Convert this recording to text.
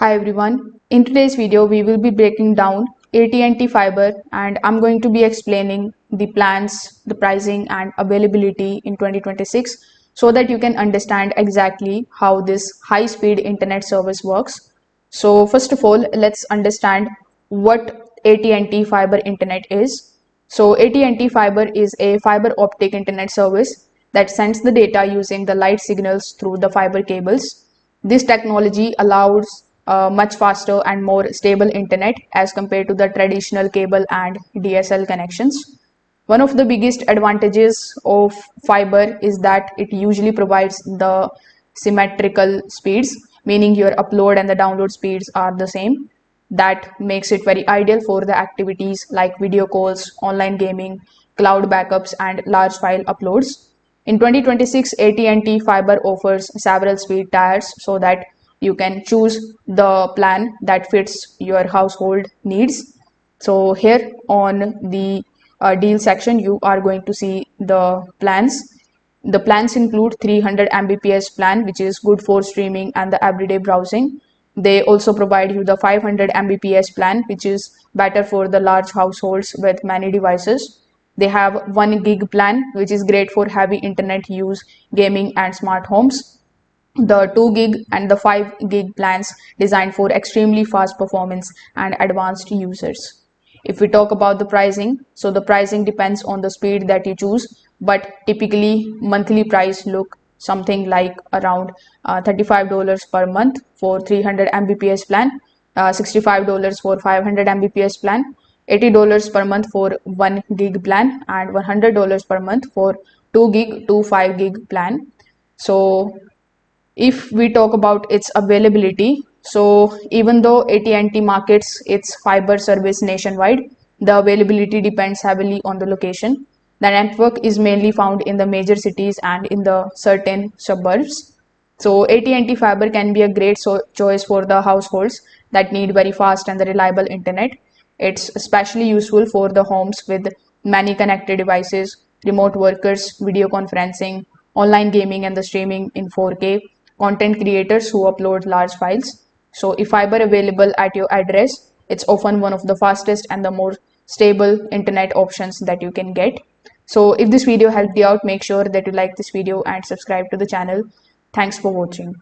Hi everyone. In today's video, we will be breaking down AT&T Fiber and I'm going to be explaining the plans, the pricing and availability in 2026 so that you can understand exactly how this high-speed internet service works. So first of all, let's understand what AT&T Fiber Internet is. So AT&T Fiber is a fiber optic internet service that sends the data using the light signals through the fiber cables. This technology allows much faster and more stable internet as compared to the traditional cable and DSL connections. One of the biggest advantages of fiber is that it usually provides the symmetrical speeds, meaning your upload and the download speeds are the same. That makes it very ideal for the activities like video calls, online gaming, cloud backups, and large file uploads. In 2026, AT&T Fiber offers several speed tiers so that you can choose the plan that fits your household needs. So here on the deal section, you are going to see the plans. The plans include 300 Mbps plan, which is good for streaming and the everyday browsing. They also provide you the 500 Mbps plan, which is better for the large households with many devices. They have 1 gig plan, which is great for heavy internet use, gaming and smart homes. The 2 gig and the 5 gig plans designed for extremely fast performance and advanced users. If we talk about the pricing, so the pricing depends on the speed that you choose, but typically monthly price look something like around $35 per month for 300 Mbps plan, $65 for 500 Mbps plan, $80 per month for 1 gig plan, and $100 per month for 2 gig to 5 gig plan. So if we talk about its availability, so even though AT&T markets its fiber service nationwide, the availability depends heavily on the location. The network is mainly found in the major cities and in the certain suburbs. So AT&T Fiber can be a great choice for the households that need very fast and the reliable internet. It's especially useful for the homes with many connected devices, remote workers, video conferencing, online gaming and the streaming in 4K, content creators who upload large files. So if fiber available at your address, it's often one of the fastest and the more stable internet options that you can get. So if this video helped you out, make sure that you like this video and subscribe to the channel. Thanks for watching.